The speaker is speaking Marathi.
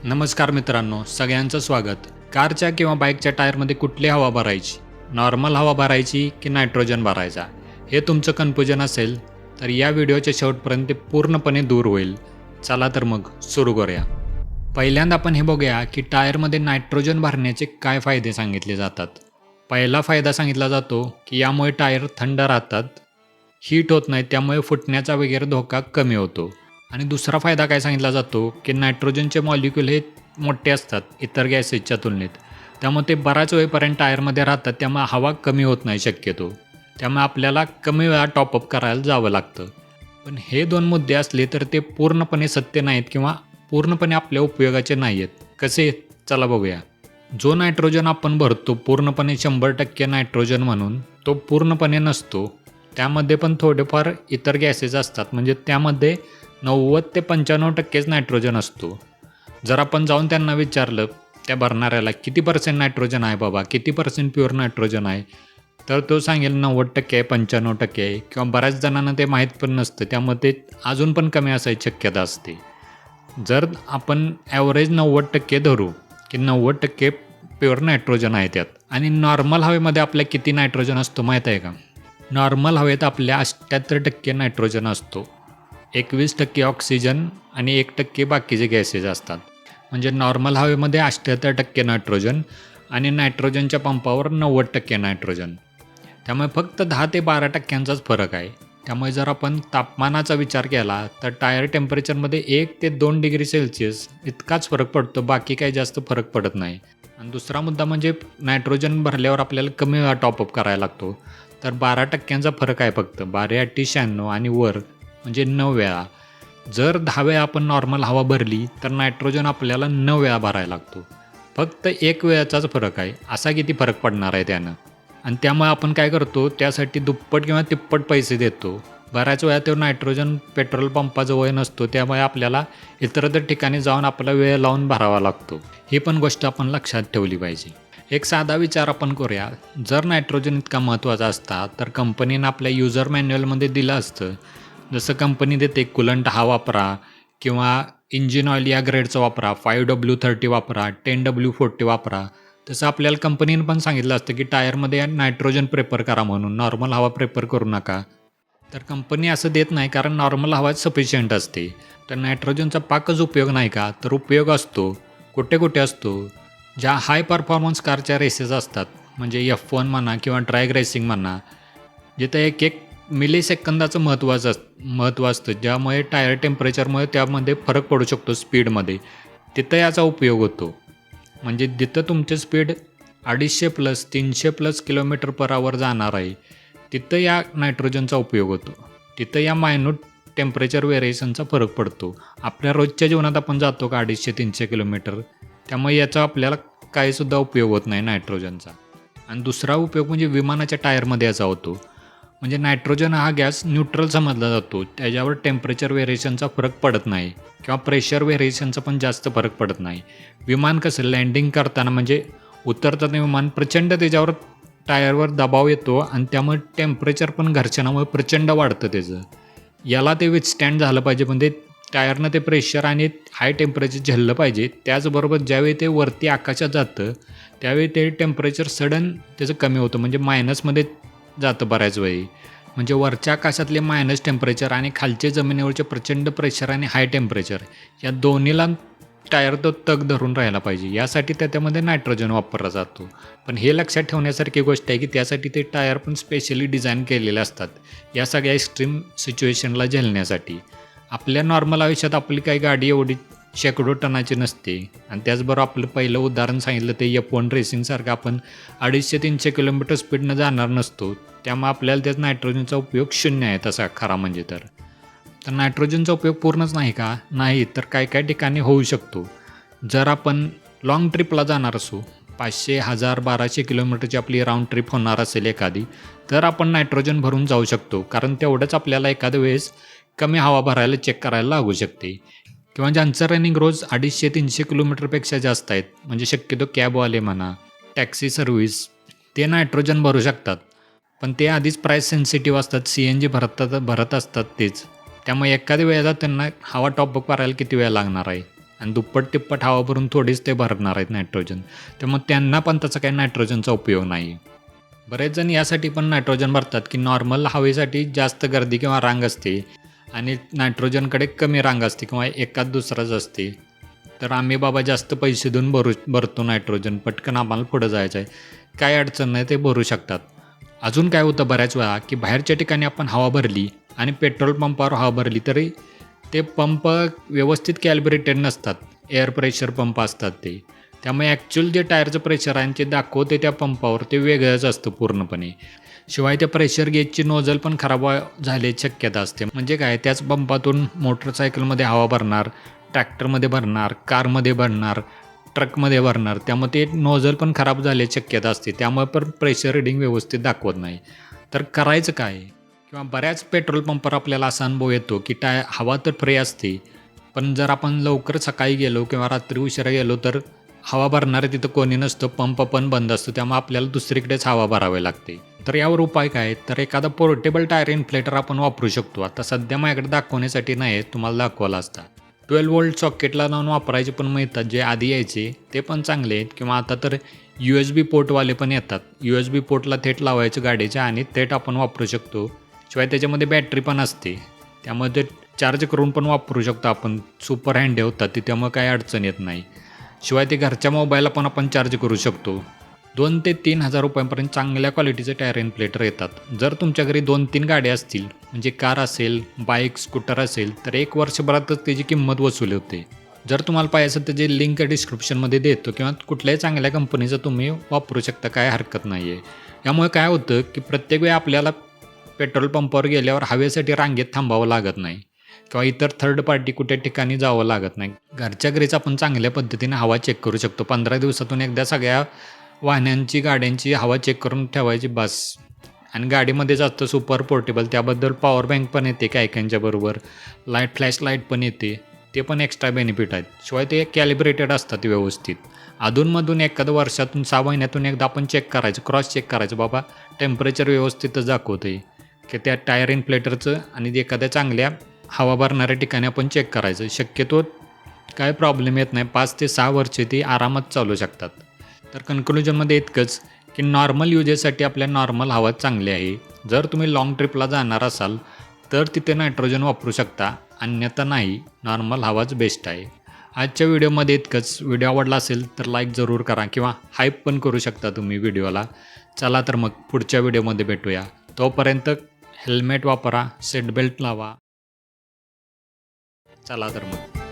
नमस्कार मित्रांनो, सगळ्यांचं स्वागत. कारच्या किंवा बाईकच्या टायरमध्ये कुठली हवा भरायची? नॉर्मल हवा भरायची की नायट्रोजन भरायचा? हे तुमचं कन्फ्युजन असेल तर या व्हिडिओच्या शेवटपर्यंत ते पूर्णपणे दूर होईल. चला तर मग सुरू करूया. पहिल्यांदा आपण हे बघूया की टायरमध्ये नायट्रोजन भरण्याचे काय फायदे सांगितले जातात. पहिला फायदा सांगितला जातो की यामुळे टायर थंड राहतात, हीट होत नाही, त्यामुळे फुटण्याचा वगैरे धोका कमी होतो. आणि दुसरा फायदा काय सांगितला जातो की नायट्रोजनचे मॉलिक्यूल हे मोठे असतात इतर गॅसेसच्या तुलनेत, त्यामुळे ते बराच वेळपर्यंत टायरमध्ये राहतात, त्यामुळे हवा कमी होत नाही शक्यतो. त्यामुळे आपल्याला कमी वेळा टॉपअप करायला जावं लागतं. पण हे दोन मुद्दे असले तर ते पूर्णपणे सत्य नाहीत किंवा पूर्णपणे आपल्या उपयोगाचे नाही आहेत. कसे? चला बघूया. जो नायट्रोजन आपण भरतो पूर्णपणे 100% नायट्रोजन म्हणून, तो पूर्णपणे नसतो. त्यामध्ये पण थोडेफार इतर गॅसेस असतात, म्हणजे त्यामध्ये 90 ते 95%च नायट्रोजन असतो. जर आपण जाऊन त्यांना विचारलं, त्या भरणाऱ्याला, किती पर्सेंट नायट्रोजन आहे बाबा, किती पर्सेंट प्युअर नायट्रोजन आहे, तर तो सांगेल 90% आहे, 95% आहे, किंवा बऱ्याच जणांना ते माहीत पण नसतं, त्यामुळे ते अजून पण कमी असायची शक्यता असते. जर आपण ॲव्हरेज 90% धरू की 90% प्युअर नायट्रोजन आहे त्यात. आणि नॉर्मल हवेमध्ये आपल्या किती नायट्रोजन असतो माहीत आहे का? नॉर्मल हवेत आपल्या 78% नायट्रोजन असतो, 21% ऑक्सिजन आणि 1% बाकीचे गॅसेस असतात. म्हणजे नॉर्मल हवेमध्ये 78% नायट्रोजन आणि नायट्रोजनच्या पंपावर 90% नायट्रोजन. त्यामुळे फक्त 10 ते 12%चाच फरक आहे. त्यामुळे जर आपण तापमानाचा विचार केला तर टायर टेम्परेचरमध्ये 1 ते 2 डिग्री सेल्सिअस इतकाच फरक पडतो, बाकी काही जास्त फरक पडत नाही. आणि दुसरा मुद्दा म्हणजे नायट्रोजन भरल्यावर आपल्याला कमी वेळा टॉपअप करायला लागतो. तर 12%चा फरक आहे फक्त. 12×96 आणि वर म्हणजे 9 वेळा. जर 10 वेळा आपण नॉर्मल हवा भरली तर नायट्रोजन आपल्याला 9 वेळा भरायला लागतो. फक्त 1 वेळाचाच फरक आहे. असा किती फरक पडणार आहे त्यानं? आणि त्यामुळे आपण काय करतो, त्यासाठी दुप्पट किंवा तिप्पट पैसे देतो. बऱ्याच वेळा तो नायट्रोजन पेट्रोल पंपाजवळ नसतो, त्यामुळे आपल्याला इतरत्र ठिकाणी जाऊन आपला वेळ लावून भरावा लागतो. ही पण गोष्ट आपण लक्षात ठेवली पाहिजे. एक साधा विचार आपण करूया. जर नायट्रोजन इतका महत्त्वाचा असता तर कंपनीनं आपल्या युजर मॅन्युअलमध्ये दिलं असतं. जसं कंपनी देते कुलंट हा वापरा किंवा इंजिन ऑइल या ग्रेडचं वापरा, 5W30 वापरा, 10W40 वापरा. तसं आपल्याला कंपनीनं पण सांगितलं असतं की टायरमध्ये नायट्रोजन प्रेफर करा म्हणून, नॉर्मल हवा प्रेफर करू नका. तर कंपनी असं देत नाही, कारण नॉर्मल हवा सफिशियंट असते. तर नायट्रोजनचा पाकच उपयोग नाही का? तर उपयोग असतो. कुठे कुठे असतो? ज्या हाय परफॉर्मन्स कारच्या रेसेस असतात, म्हणजे F1 म्हणा किंवा ड्रॅग रेसिंग म्हणा, जिथं एक एक मिलीसेकंदाचं महत्त्व असतं, ज्यामुळे टायर टेम्परेचरमुळे त्यामध्ये फरक पडू शकतो स्पीडमध्ये. तिथं याचा उपयोग होतो. म्हणजे जिथं तुमचं स्पीड 250+ 300+ km/h जाणार आहे, तिथं या नायट्रोजनचा उपयोग होतो. तिथं या मायन्यूट टेम्परेचर व्हेरिएशनचा फरक पडतो. आपल्या रोजच्या जीवनात आपण जातो का 250-300 किलोमीटर, त्यामुळे याचा आपल्याला काहीसुद्धा उपयोग होत नाही नायट्रोजनचा. आणि दुसरा उपयोग म्हणजे विमानाच्या टायरमध्ये याचा होतो. म्हणजे नायट्रोजन हा गॅस न्यूट्रल समजला जातो, त्याच्यावर टेम्परेचर व्हेरिएशनचा फरक पडत नाही किंवा प्रेशर व्हेरिएशनचा पण जास्त फरक पडत नाही. विमान कसं लँडिंग करताना, म्हणजे उतरताना विमान प्रचंड त्याच्यावर टायरवर दबाव येतो आणि त्यामुळे टेम्परेचर पण घर्षणामुळे प्रचंड वाढतं त्याचं. याला ते विथस्टँड झालं पाहिजे, म्हणजे टायरनं ते प्रेशर आणि हाय टेम्परेचर झेललं पाहिजे. त्याचबरोबर ज्यावेळी ते वरती आकाशात जातं त्यावेळी ते टेम्परेचर सडन त्याचं कमी होतं, म्हणजे मायनसमध्ये जातं बऱ्याच वेळी. म्हणजे वरच्या आकाशातले मायनस टेम्परेचर आणि खालचे जमिनीवरचे प्रचंड प्रेशर आणि हाय टेम्परेचर, या दोन्हीला टायर तो तग धरून राहायला पाहिजे. यासाठी त्यामध्ये नायट्रोजन वापरला जातो. पण हे लक्षात ठेवण्यासारखी गोष्ट आहे की त्यासाठी ते टायर पण स्पेशली डिझाईन केलेले असतात, या सगळ्या एक्स्ट्रीम सिच्युएशनला झेलण्यासाठी. आपल्या नॉर्मल आयुष्यात आपली काही गाडी एवढी शेकडो टनाची नसते. आणि त्याचबरोबर आपलं पहिलं उदाहरण सांगितलं ते F1 रेसिंगसारखं आपण 250-300 किलोमीटर स्पीडनं जाणार नसतो. त्यामुळे आपल्याला त्यात नायट्रोजनचा उपयोग शून्य आहे तसा खरा म्हणजे. तर नायट्रोजनचा उपयोग पूर्णच नाही का? नाही, तर काय काय ठिकाणी होऊ शकतो. जर आपण लाँग ट्रिपला जाणार असू, 500, 1000, 1200 किलोमीटरची आपली राऊंड ट्रिप होणार असेल एखादी, तर आपण नायट्रोजन भरून जाऊ शकतो, कारण तेवढंच आपल्याला एखाद्या वेळेस कमी हवा भरायला चेक करायला लागू शकते. किंवा ज्यांचं रनिंग रोज 250-300 किलोमीटरपेक्षा जास्त आहेत, म्हणजे शक्यतो कॅबवाले म्हणा, टॅक्सी सर्व्हिस, ते नायट्रोजन भरू शकतात. पण ते आधीच प्राईस सेन्सिटिव्ह असतात, CNG भरत असतात तेच. त्यामुळे एखाद्या वेळेला त्यांना हवा टॉपअप करायला किती वेळ लागणार आहे? आणि दुप्पट तिप्पट हवा भरून थोडीच ते भरणार आहेत नायट्रोजन. त्यामुळे त्यांना पण त्याचा काही नायट्रोजनचा उपयोग नाही. बरेच जण यासाठी पण नायट्रोजन भरतात की नॉर्मल हवेसाठी जास्त गर्दी किंवा रांग असते आणि नायट्रोजनकडे कमी रांग असते किंवा एकाच दुसराच असते. तर आम्ही बाबा जास्त पैसे देऊन भरतो नायट्रोजन, पटकन आम्हाला पुढं जायचं आहे. काय अडचण नाही, ते भरू शकतात. अजून काय होतं बऱ्याच वेळा की बाहेरच्या ठिकाणी आपण हवा भरली आणि पेट्रोल पंपावर हवा भरली तरी ते पंप व्यवस्थित कॅलिब्रेटेड नसतात. एअर प्रेशर पंप असतात ते. त्यामुळे ॲक्च्युअल जे टायरचं प्रेशर आहे ते दाखवते त्या पंपावर ते वेगळंच असतं पूर्णपणे. शिवाय त्या प्रेशर गेजची नोझल पण खराब झाल्याची शक्यता असते. म्हणजे काय, त्याच पंपातून मोटरसायकलमध्ये हवा भरणार, ट्रॅक्टरमध्ये भरणार, कारमध्ये भरणार, ट्रकमध्ये भरणार. त्यामुळे ते नोझल पण खराब झाल्याची शक्यता असते. त्यामुळे पण प्रेशर रिडिंग व्यवस्थित दाखवत नाही. तर करायचं काय? किंवा बऱ्याच पेट्रोल पंपावर आपल्याला असा अनुभव येतो की हवा तर फ्री असते, पण जर आपण लवकर सकाळी गेलो किंवा रात्री उशिरा गेलो तर हवा भरणारे तिथं कोणी नसतं, पंप पण बंद असतो. त्यामुळे आपल्याला दुसरीकडेच हवा भरावी लागते. तर यावर उपाय काय? तर एखादा पोर्टेबल टायर इन्फ्लेटर आपण वापरू शकतो. आता सध्या माझ्याकडे दाखवण्यासाठी नाही, तुम्हाला दाखवला असता. 12 व्होल्ट सॉकेटला लावून वापरायचे पण मिळतात, जे आधी यायचे ते पण चांगले आहेत. किंवा आता तर USB पोर्टवाले पण येतात. USB पोर्टला थेट लावायचं गाडीच्या आणि थेट आपण वापरू शकतो. शिवाय त्याच्यामध्ये बॅटरी पण असते, त्यामुळे ते चार्ज करून पण वापरू शकतो आपण. सुपर हँडी होतात ती, त्यामुळे काही अडचण येत नाही. शिवाय ते घरच्या मोबाईलला पण आपण चार्ज करू शकतो. 2 ते 3,000 रुपयांपर्यंत चांगल्या क्वालिटीचे टायर इन्फ्लेटर येतात. जर तुमच्या घरी 2-3 गाड्या असतील, म्हणजे कार असेल, बाईक, स्कूटर असेल, तर 1 वर्षभरातच त्याची किंमत वसूल होते. जर तुम्हाला पाहिजे असेल त्याची लिंक डिस्क्रिप्शनमध्ये देतो किंवा कुठल्याही चांगल्या कंपनीचं तुम्ही वापरू शकता, काय हरकत नाही आहे. यामुळे काय होतं की प्रत्येक वेळी आपल्याला पेट्रोल पंपावर गेल्यावर हवेसाठी रांगेत थांबावं लागत नाही किंवा इतर थर्ड पार्टी कुठे ठिकाणी जावं लागत नाही. घरच्या घरीच आपण चांगल्या पद्धतीने हवा चेक करू शकतो. 15 दिवसातून एकदा सगळ्या वाहनांची, गाड्यांची हवा चेक करून ठेवायची बस. आणि गाडीमध्येच असतं सुपर पोर्टेबल, त्याबद्दल पॉवर बँक पण येते काही बरोबर. फ्लॅश लाईट पण येते, ते पण एक्स्ट्रा बेनिफिट आहेत. शिवाय ते कॅलिब्रेटेड असतात व्यवस्थित. अधूनमधून एखादं वर्षातून 6 महिन्यातून एकदा आपण चेक करायचं, क्रॉस चेक करायचं, बाबा टेम्परेचर व्यवस्थितच दाखवतं आहे की त्या टायर इन्फ्लेटरचं. आणि एखाद्या चांगल्या हवा भरणाऱ्या ठिकाणी आपण चेक करायचं. शक्यतो काय प्रॉब्लेम येत नाही. 5 ते 6 वर्षे ती आरामात चालू शकतात. तर कन्क्लुजनमध्ये इतकंच की नॉर्मल युजेससाठी आपल्या नॉर्मल हवा चांगली आहे. जर तुम्ही लाँग ट्रिपला जाणार असाल तर तिथे नायट्रोजन वापरू शकता, अन्यथा नाही, नॉर्मल हवाच बेस्ट आहे. आजच्या व्हिडिओमध्ये इतकंच. व्हिडिओ आवडला असेल तर लाईक जरूर करा किंवा हाईप पण करू शकता तुम्ही व्हिडिओला. चला तर मग पुढच्या व्हिडिओमध्ये भेटूया. तोपर्यंत हेल्मेट वापरा, सीट बेल्ट लावा. चला तर मग.